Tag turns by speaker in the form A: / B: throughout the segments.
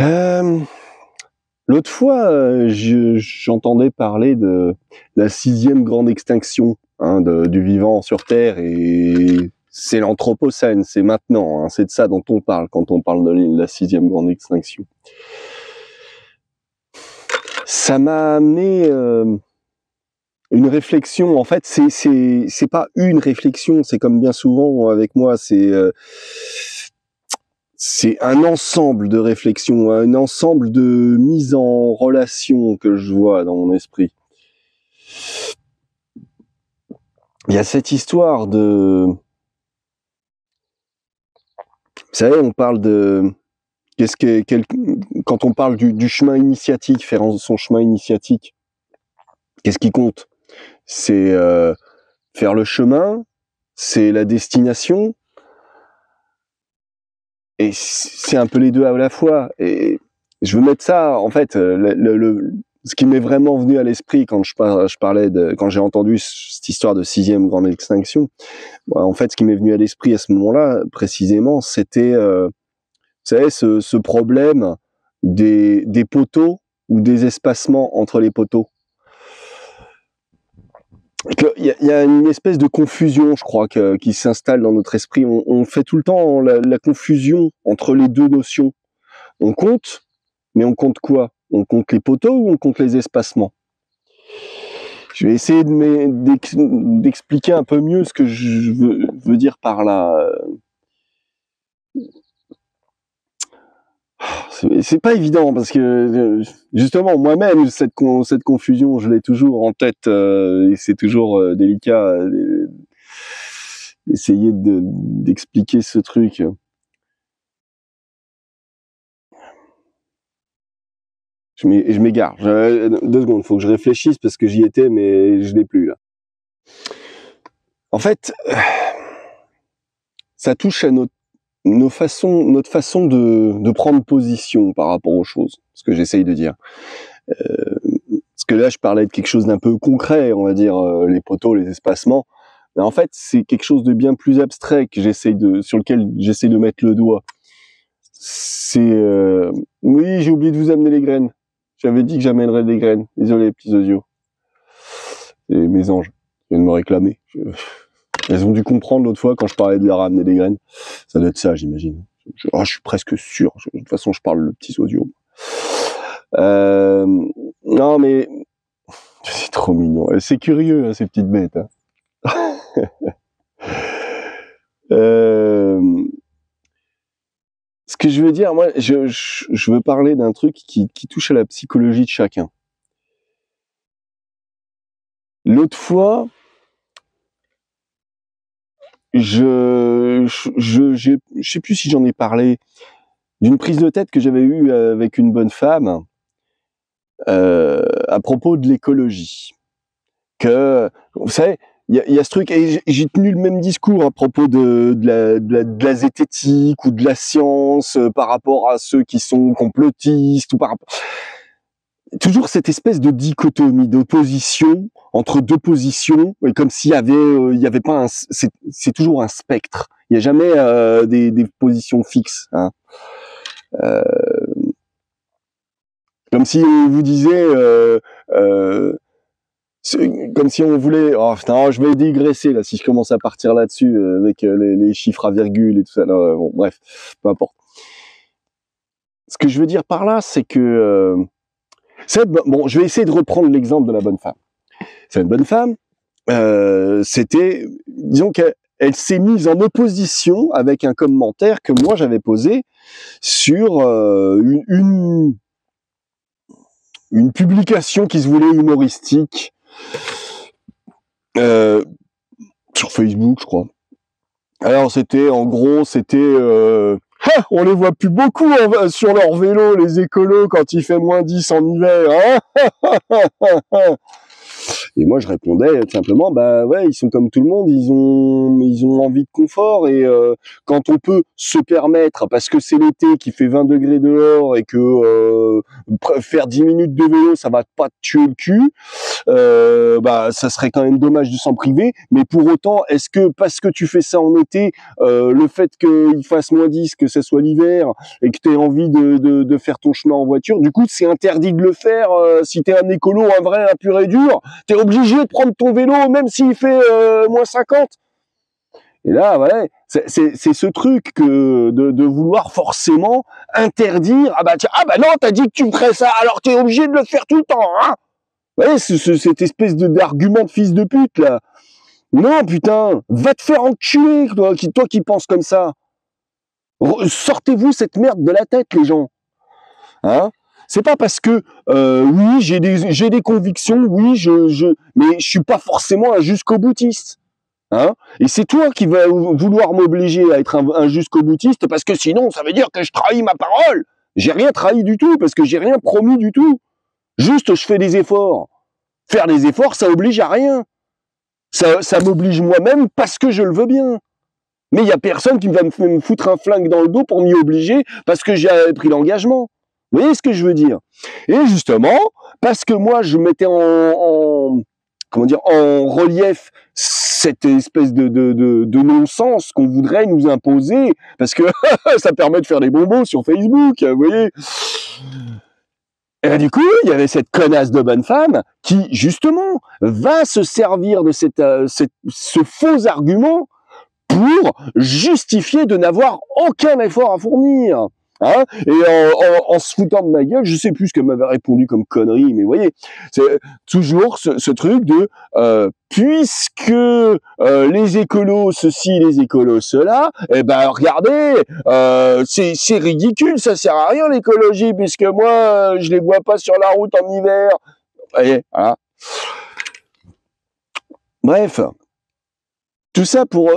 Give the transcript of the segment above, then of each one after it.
A: Euh, L'autre fois, j'entendais parler de la 6e grande extinction du vivant sur Terre, et c'est l'Anthropocène, c'est maintenant, c'est de ça dont on parle quand on parle de la 6e grande extinction. Ça m'a amené une réflexion. En fait, c'est pas une réflexion, c'est comme bien souvent avec moi, c'est un ensemble de réflexions, un ensemble de mises en relation que je vois dans mon esprit. Il y a cette histoire de... Vous savez, on parle de... Quand on parle du chemin initiatique, faire son chemin initiatique, qu'est-ce qui compte? C'est faire le chemin, c'est la destination, et c'est un peu les deux à la fois. Et je veux mettre ça, en fait, ce qui m'est vraiment venu à l'esprit quand quand j'ai entendu cette histoire de 6e grande extinction, en fait, ce qui m'est venu à l'esprit à ce moment-là, précisément, c'était, vous savez, ce problème des poteaux ou des espacements entre les poteaux. Il y a une espèce de confusion, je crois, qui s'installe dans notre esprit. On fait tout le temps la confusion entre les deux notions. On compte, mais on compte quoi? On compte les poteaux ou on compte les espacements? Je vais essayer d'expliquer un peu mieux ce que je veux dire par là. C'est pas évident parce que justement moi-même cette confusion je l'ai toujours en tête, et c'est toujours délicat d'essayer d'expliquer ce truc. Je m'égare. 2 secondes, faut que je réfléchisse parce que j'y étais mais je l'ai plus là. En fait, ça touche à notre façon de prendre position par rapport aux choses, ce que j'essaye de dire. Parce que là, je parlais de quelque chose d'un peu concret, on va dire, les poteaux, les espacements. Mais en fait, c'est quelque chose de bien plus abstrait sur lequel j'essaye de mettre le doigt. C'est oui, j'ai oublié de vous amener les graines. J'avais dit que j'amènerais des graines. Désolé, petits osios. Et mes anges viennent me réclamer. Elles ont dû comprendre l'autre fois quand je parlais de leur amener des graines. Ça doit être ça, j'imagine. Je suis presque sûr. De toute façon, je parle le petit osios. Non, mais c'est trop mignon. C'est curieux, hein, ces petites bêtes. Hein. Ce que je veux dire, moi, je veux parler d'un truc qui touche à la psychologie de chacun. L'autre fois, je sais plus si j'en ai parlé, d'une prise de tête que j'avais eue avec une bonne femme à propos de l'écologie. Que, vous savez, il y a ce truc, et j'ai tenu le même discours à propos de la zététique ou de la science par rapport à ceux qui sont complotistes ou par rapport... Toujours cette espèce de dichotomie, d'opposition entre deux positions, et comme s'il y avait pas c'est toujours un spectre. Il y a jamais des positions fixes. Hein. Comme si on vous disait, comme si on voulait. Oh putain, je vais digresser là si je commence à partir là-dessus avec les chiffres à virgule et tout ça. Bon, bref, peu importe. Ce que je veux dire par là, c'est que bon, je vais essayer de reprendre l'exemple de la bonne femme. C'est une bonne femme. C'était, disons qu'elle s'est mise en opposition avec un commentaire que moi j'avais posé sur une publication qui se voulait humoristique sur Facebook, je crois. Alors en gros, on les voit plus beaucoup sur leur vélo, les écolos, quand il fait -10 en hiver. Hein. Et moi, je répondais tout simplement, bah ouais, ils sont comme tout le monde, ils ont envie de confort et quand on peut se permettre, parce que c'est l'été qui fait 20 degrés dehors et que faire 10 minutes de vélo, ça va pas te tuer le cul, bah ça serait quand même dommage de s'en priver. Mais pour autant, est-ce que parce que tu fais ça en été, le fait qu'il fasse -10, que ce soit l'hiver et que tu aies envie de faire ton chemin en voiture, du coup c'est interdit de le faire si t'es un écolo, un vrai, un pur et dur, t'es obligé de prendre ton vélo même s'il fait -50. Et là, ouais, c'est ce truc que de vouloir forcément interdire. Ah bah tiens, ah bah non, t'as dit que tu me ferais ça, alors t'es obligé de le faire tout le temps, hein. Vous voyez, cette espèce d'argument de fils de pute là. Non, putain, va te faire enculer, toi qui penses comme ça. Sortez-vous cette merde de la tête, les gens. Hein? C'est pas parce que oui, j'ai des convictions, oui, mais je suis pas forcément un jusqu'au-boutiste. Hein? Et c'est toi qui vas vouloir m'obliger à être un jusqu'au-boutiste parce que sinon, ça veut dire que je trahis ma parole. J'ai rien trahi du tout parce que j'ai rien promis du tout. Juste, je fais des efforts. Faire des efforts, ça oblige à rien. Ça m'oblige moi-même parce que je le veux bien. Mais il y a personne qui va me foutre un flingue dans le dos pour m'y obliger parce que j'ai pris l'engagement. Vous voyez ce que je veux dire? Et justement, parce que moi, je mettais comment dire, en relief cette espèce de non-sens qu'on voudrait nous imposer, parce que ça permet de faire des bonbons sur Facebook, vous voyez. Et ben, du coup, il y avait cette connasse de bonne femme qui, justement, va se servir de ce faux argument pour justifier de n'avoir aucun effort à fournir. Hein, et en se foutant de ma gueule, je sais plus ce qu'elle m'avait répondu comme connerie, mais vous voyez, c'est toujours ce truc de puisque les écolos ceci, les écolos cela, eh ben regardez, c'est ridicule, ça sert à rien l'écologie, puisque moi je les vois pas sur la route en hiver. Vous voyez, voilà. Bref. Tout ça pour...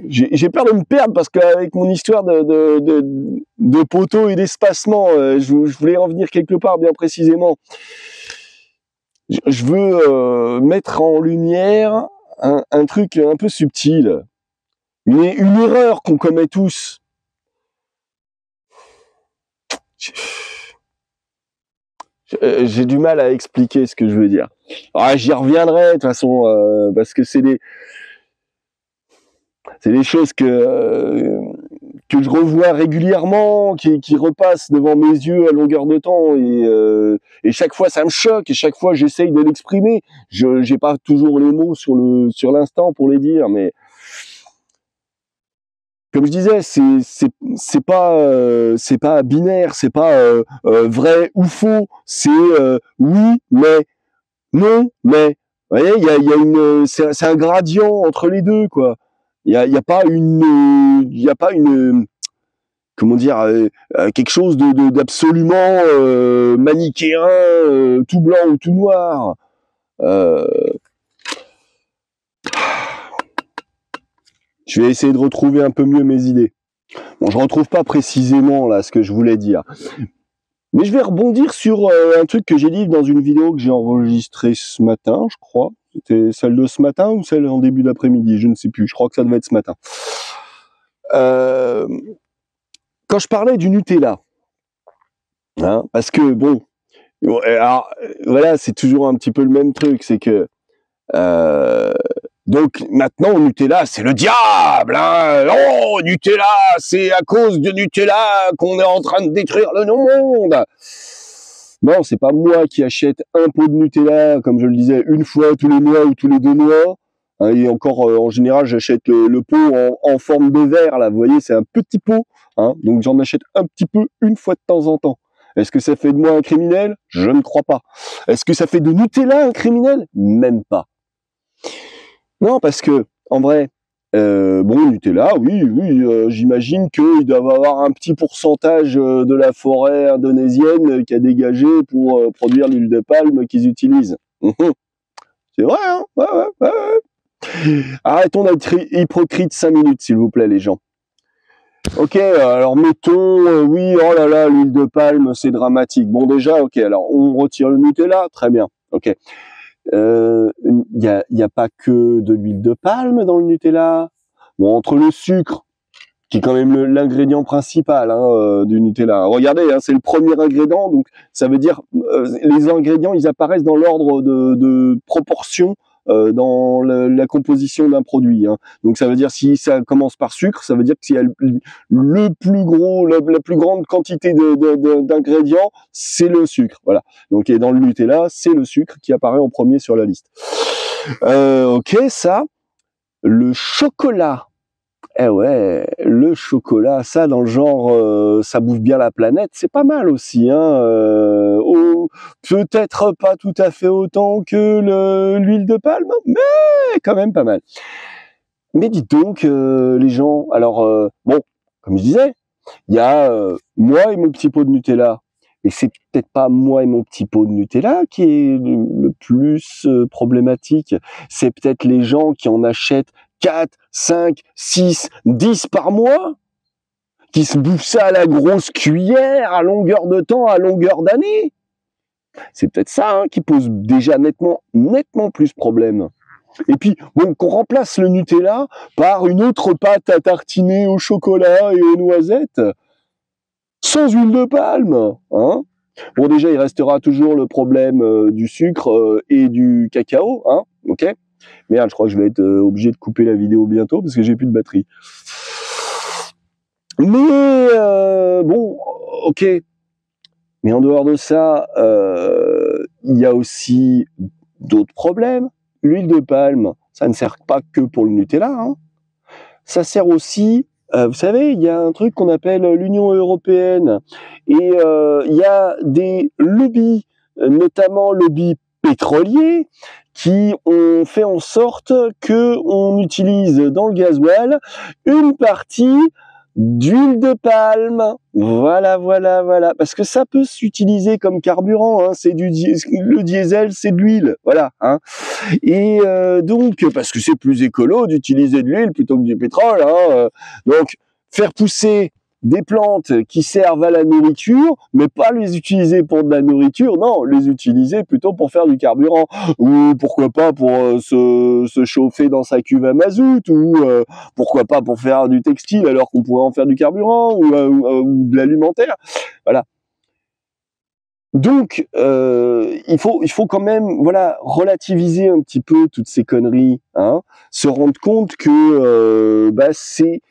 A: j'ai peur de me perdre parce qu'avec mon histoire de poteau et d'espacement, je voulais en venir quelque part bien précisément. Je veux mettre en lumière un truc un peu subtil, une erreur qu'on commet tous. J'ai du mal à expliquer ce que je veux dire. Ah, j'y reviendrai de toute façon parce que c'est des choses que je revois régulièrement, qui repassent devant mes yeux à longueur de temps, et chaque fois ça me choque, et chaque fois j'essaye de l'exprimer. J'ai pas toujours les mots sur l'instant pour les dire, mais comme je disais, c'est pas binaire, c'est pas vrai ou faux, c'est oui mais non mais. Vous voyez, il y a c'est un gradient entre les deux, quoi. Il y a pas une comment dire, quelque chose d'absolument manichéen, tout blanc ou tout noir. Je vais essayer de retrouver un peu mieux mes idées. Bon, je retrouve pas précisément là ce que je voulais dire, mais je vais rebondir sur un truc que j'ai dit dans une vidéo que j'ai enregistrée ce matin, je crois. C'était celle de ce matin ou celle en début d'après-midi, je ne sais plus. Je crois que ça devait être ce matin. Quand je parlais du Nutella, hein, parce que bon, alors voilà, c'est toujours un petit peu le même truc, c'est que donc maintenant Nutella c'est le diable, hein. Oh, Nutella, c'est à cause de Nutella qu'on est en train de détruire le monde. Non, c'est pas moi qui achète un pot de Nutella, comme je le disais, une fois tous les mois ou tous les 2 mois. Hein, et encore, en général, j'achète le pot en forme de verre, là, vous voyez, c'est un petit pot. Hein, donc j'en achète un petit peu une fois de temps en temps. Est-ce que ça fait de moi un criminel? Je ne crois pas. Est-ce que ça fait de Nutella un criminel? Même pas. Non, parce que, en vrai, bon, Nutella, oui, j'imagine qu'ils doivent avoir un petit pourcentage de la forêt indonésienne qui a dégagé pour produire l'huile de palme qu'ils utilisent. C'est vrai, hein? Ouais. Arrêtons d'être hypocrites 5 minutes, s'il vous plaît, les gens. Ok, alors mettons, oui, oh là là, l'huile de palme, c'est dramatique. Bon, déjà, ok, alors on retire le Nutella, très bien, ok. y a pas que de l'huile de palme dans le Nutella. Bon, entre le sucre, qui est quand même l'ingrédient principal du Nutella. Regardez, c'est le premier ingrédient, donc ça veut dire les ingrédients, ils apparaissent dans l'ordre de proportion dans la composition d'un produit. Donc ça veut dire si ça commence par sucre, ça veut dire que s'il y a le plus gros, la plus grande quantité d'ingrédients, c'est le sucre. Voilà. Donc et dans le Nutella, c'est le sucre qui apparaît en premier sur la liste. Ok, ça. Le chocolat. Eh ouais, le chocolat, ça dans le genre, ça bouffe bien la planète, c'est pas mal aussi, peut-être pas tout à fait autant que l'huile de palme, mais quand même pas mal. Mais dites donc, les gens, alors bon, comme je disais, il y a moi et mon petit pot de Nutella. Et c'est peut-être pas moi et mon petit pot de Nutella qui est le plus problématique. C'est peut-être les gens qui en achètent 4, 5, 6, 10 par mois, qui se bouffent ça à la grosse cuillère, à longueur de temps, à longueur d'année. C'est peut-être ça qui pose déjà nettement plus problème. Et puis, bon, qu'on remplace le Nutella par une autre pâte à tartiner au chocolat et aux noisettes, sans huile de palme, Bon, déjà, il restera toujours le problème du sucre et du cacao, ok. Merde, je crois que je vais être obligé de couper la vidéo bientôt parce que j'ai plus de batterie. Mais bon, ok. Mais en dehors de ça, il y a aussi d'autres problèmes. L'huile de palme, ça ne sert pas que pour le Nutella. Ça sert aussi, vous savez, il y a un truc qu'on appelle l'Union européenne. Et il y a des lobbies, notamment lobbies pétroliers, qui ont fait en sorte que on utilise dans le gasoil une partie d'huile de palme. Voilà. Parce que ça peut s'utiliser comme carburant, c'est le diesel, c'est de l'huile, voilà, Et donc, parce que c'est plus écolo d'utiliser de l'huile plutôt que du pétrole, Donc, faire pousser des plantes qui servent à la nourriture, mais pas les utiliser pour de la nourriture, non, les utiliser plutôt pour faire du carburant, ou pourquoi pas pour se chauffer dans sa cuve à mazout, ou pourquoi pas pour faire du textile alors qu'on pourrait en faire du carburant, ou de l'alimentaire, voilà. Donc, il faut quand même, voilà, relativiser un petit peu toutes ces conneries, se rendre compte que c'est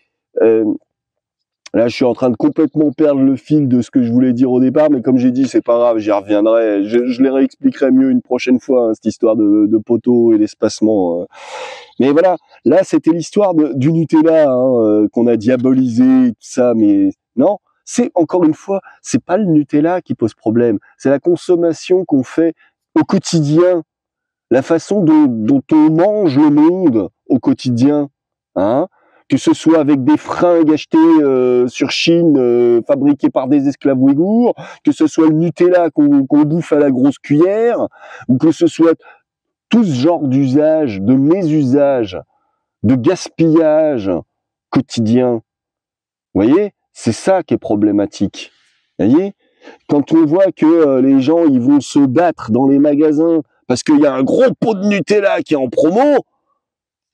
A: là, je suis en train de complètement perdre le fil de ce que je voulais dire au départ, mais comme j'ai dit, c'est pas grave, j'y reviendrai. Je les réexpliquerai mieux une prochaine fois, cette histoire de poteaux et l'espacement. Mais voilà, là, c'était l'histoire du Nutella qu'on a diabolisé, tout ça, mais non, c'est encore une fois, c'est pas le Nutella qui pose problème, c'est la consommation qu'on fait au quotidien, la façon dont on mange le monde au quotidien, que ce soit avec des fringues achetées sur Chine, fabriquées par des esclaves ouïghours, que ce soit le Nutella qu'on bouffe à la grosse cuillère, ou que ce soit tout ce genre d'usage, de mésusage, de gaspillage quotidien. Vous voyez, c'est ça qui est problématique. Vous voyez, quand on voit que les gens ils vont se battre dans les magasins parce qu'il y a un gros pot de Nutella qui est en promo,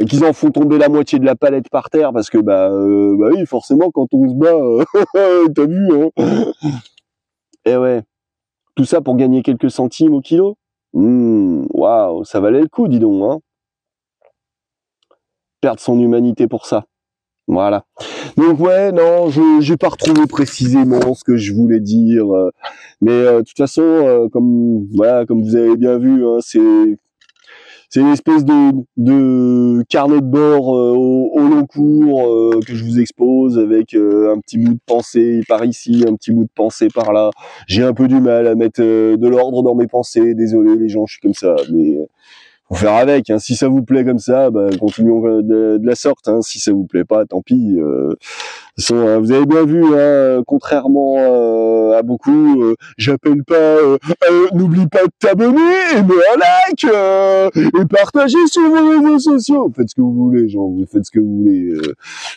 A: et qu'ils en font tomber la moitié de la palette par terre parce que oui, forcément quand on se bat, t'as vu, Eh ouais, tout ça pour gagner quelques centimes au kilo. Waouh, ça valait le coup, dis donc, Perdre son humanité pour ça. Voilà. Donc ouais, non, j'ai pas retrouvé précisément ce que je voulais dire, mais de toute façon, comme vous avez bien vu, c'est une espèce de carnet de bord au long cours que je vous expose avec un petit bout de pensée par ici, un petit bout de pensée par là. J'ai un peu du mal à mettre de l'ordre dans mes pensées. Désolé les gens, je suis comme ça, mais faut faire avec. Si ça vous plaît comme ça, continuons de la sorte. Si ça vous plaît pas, tant pis. De toute façon, vous avez bien vu, contrairement à beaucoup, j'appelle pas. N'oublie pas de t'abonner, et me like, et partager sur vos réseaux sociaux. Faites ce que vous voulez, gens. Vous faites ce que vous voulez.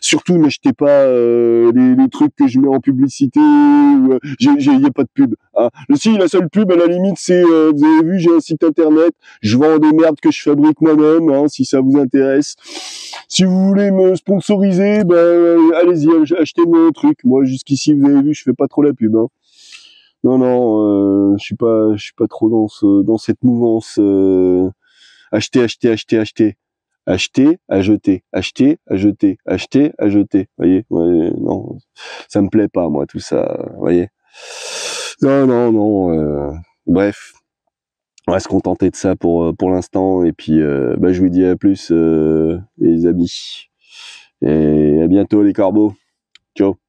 A: Surtout, n'achetez pas les trucs que je mets en publicité. Il y a pas de pub. Ah, si, la seule pub, à la limite, c'est, vous avez vu, j'ai un site internet, je vends des merdes que je fabrique moi-même, hein, si ça vous intéresse. Si vous voulez me sponsoriser, ben, allez-y, achetez-moi un truc. Moi, jusqu'ici, vous avez vu, je fais pas trop la pub, hein. Non, non, je suis pas trop dans cette mouvance, acheter, acheter, acheter, acheter. Acheter, à jeter, acheter, à jeter, acheter, à jeter. Vous voyez, ouais, non, ça me plaît pas, moi, tout ça. Vous voyez. Non, non, non. Bref, on va se contenter de ça pour l'instant. Et puis, bah, je vous dis à plus, les amis. Et à bientôt, les corbeaux. Ciao.